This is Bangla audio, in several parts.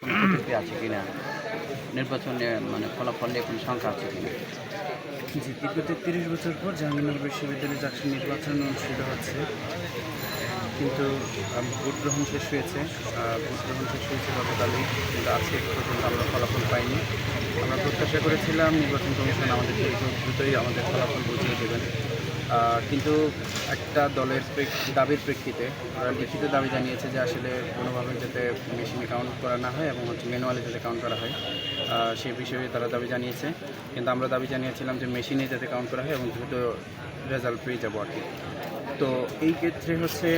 কোনো প্রতিক্রিয়া আছে কিনা, নির্বাচনে মানে ফলাফল নিয়ে কোনো শঙ্কা আছে কিনা? জি, দীর্ঘ ৩৩ বছর পর জাহাঙ্গীরনগর বিশ্ববিদ্যালয়ে জাকসু নির্বাচন অনুষ্ঠিত হচ্ছে, কিন্তু ভোট গ্রহণ শেষ হয়েছে। ভোট গ্রহণ শেষ হয়েছে গতকালই, কিন্তু আজকে পর্যন্ত আমরা ফলাফল পাইনি। আমরা প্রত্যাশা করেছিলাম নির্বাচন কমিশন আমাদেরকে খুব দ্রুতই আমাদের ফলাফল বুঝিয়ে দেবেন, কিন্তু একটা দলের দাবির প্রেক্ষিতে ওরা লিখিত দাবি জানিয়েছে যে আসলে কোনোভাবে যাতে মেশিনে কাউন্ট করা না হয় এবং ম্যানুয়ালি যাতে কাউন্ট করা হয়, সেই বিষয়ে তারা দাবি জানিয়েছে। কিন্তু আমরা দাবি জানিয়েছিলাম যে মেশিনে যাতে কাউন্ট করা হয় এবং দ্রুত রেজাল্ট পেয়ে যাবো আর কি। তো এই ক্ষেত্রে হচ্ছে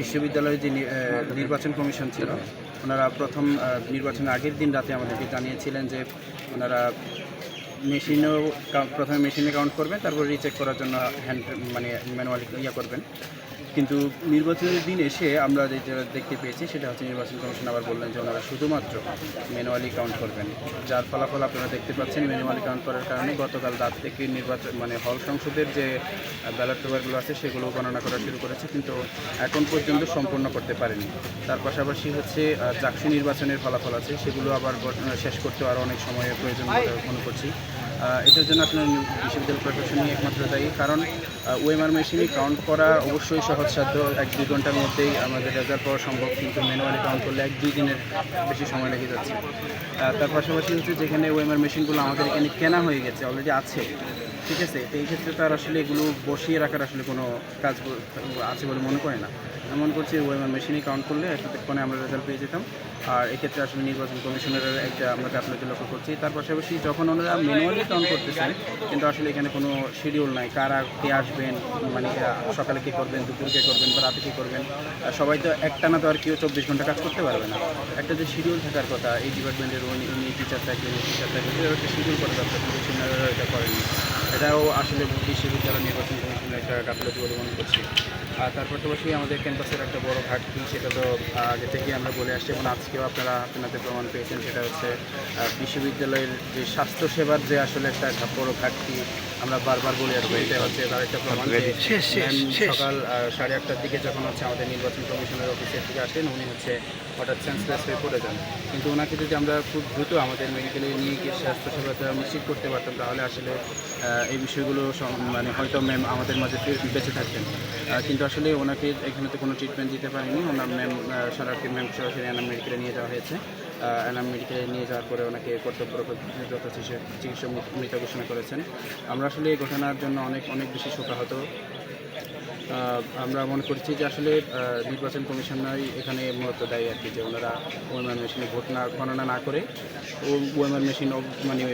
বিশ্ববিদ্যালয়ের যে নির্বাচন কমিশন ছিল, ওনারা প্রথম নির্বাচনের আগের দিন রাতে আমাদেরকে জানিয়েছিলেন যে ওনারা মেশিনেও প্রথমে মেশিনে কাউন্ট করবেন, তারপর রিচেক করার জন্য হ্যান্ড মানে ম্যানুয়ালি করবেন। কিন্তু নির্বাচনের দিন এসে আমরা যেটা দেখতে পেয়েছি সেটা হচ্ছে নির্বাচন কমিশন আবার বললেন যে ওনারা শুধুমাত্র ম্যানুয়ালি কাউন্ট করবেন, যার ফলাফল আপনারা দেখতে পাচ্ছেন। ম্যানুয়ালি কাউন্ট করার কারণে গতকাল রাত থেকে নির্বাচন মানে হল সংসদের যে ব্যালট পেপারগুলো আছে সেগুলো গণনা করা শুরু করেছে, কিন্তু এখন পর্যন্ত সম্পূর্ণ করতে পারেনি। তার পাশাপাশি হচ্ছে চাকসু নির্বাচনের ফলাফল আছে, সেগুলো আবার শেষ করতেও আরও অনেক সময়ের প্রয়োজন বলে মনে করছি। এটার জন্য আপনার বিশ্ববিদ্যালয় প্রশাসনই একমাত্র দায়ী, কারণ ওএমআর মেশিনে কাউন্ট করা অবশ্যই সহজসাধ্য, 1-2 ঘন্টার মধ্যেই আমাদের রেজাল্ট পাওয়া সম্ভব, কিন্তু ম্যানুয়ালি কাউন্ট করলে 1-2 দিনের বেশি সময় লেগে যাচ্ছে। তার পাশাপাশি হচ্ছে যেখানে ওএমআর মেশিনগুলো আমাদের এখানে কেনা হয়ে গেছে, অলরেডি আছে, ঠিক আছে, তো এই ক্ষেত্রে তার আসলে এগুলো বসিয়ে রাখার আসলে কোনো কাজ আছে বলে মনে করে না। এমন করছি ওএমআর মেশিনে কাউন্ট করলে এতক্ষণে আমরা রেজাল্ট পেয়ে যেতাম। আর এক্ষেত্রে আসলে নির্বাচন কমিশনের একটা আমরা গাফলতি লক্ষ্য করছি। তার পাশাপাশি যখন ওনারা ম্যানুয়ালি কাউন্ট করতেছেন, কিন্তু আসলে এখানে কোনো শিডিউল নাই, কারা কে আসবেন, মানে সকালে কী করবেন, দুপুর কে করবেন বা রাতে কী করবেন। সবাই তো একটানা তো আর কেউ 24 ঘন্টা কাজ করতে পারবে না। একটা যে শিডিউল থাকার কথা, এই ডিপার্টমেন্টের উনি টিচার থাকবেন, টিচার থাকবেন, একটা শিডিউল করা দরকার, কিন্তু সেনারা এটা করেনি। এটাও আসলে বিশ্ববিদ্যালয় নির্বাচন কমিশনের একটা গাফলতি বলে মনে করছি। আর তার পাশাপাশি আমাদের ক্যাম্পাসের একটা বড় ঘাটতি, সেটা তো আগে থেকেই আমরা বলে আসছি এবং আজকেও আপনারা আপনাদের প্রমাণ পেয়েছেন, সেটা হচ্ছে বিশ্ববিদ্যালয়ের যে স্বাস্থ্যসেবার যে আসলে একটা বড় ঘাটতি আমরা বারবার বলে আসবো। এটা হচ্ছে তার একটা প্রমাণ। সকাল 8:30টার দিকে যখন হচ্ছে আমাদের নির্বাচন কমিশনের অফিসের দিকে আসেন, উনি হচ্ছে হঠাৎ সেন্সলেস হয়ে পড়ে যান, কিন্তু ওনাকে যদি আমরা খুব দ্রুত আমাদের মেডিকেলে নিয়ে গিয়ে স্বাস্থ্যসেবাটা নিশ্চিত করতে পারতাম, তাহলে আসলে এই বিষয়গুলো মানে হয়তো ম্যাম আমাদের মাঝে বেঁচে থাকতেন। কিন্তু আসলে ওনাকে এখানে তো কোনো ট্রিটমেন্ট দিতে পারেনি। ওনার ম্যাম সরাসরি এনাম মেডিকেলে নিয়ে যাওয়া হয়েছে। এনাম মেডিকেলে নিয়ে যাওয়ার পরে ওনাকে কর্তব্যরত চিকিৎসা মৃত ঘোষণা করেছেন। আমরা আসলে এই ঘটনার জন্য অনেক অনেক বেশি শোকাহত। আমরা মনে করছি যে আসলে নির্বাচন কমিশনারই এখানে মূলত দায়ী আর কি, যে ওনারা ওএমআর মেশিনে ভোট গণনা না করে ওএমআর মেশিন মানে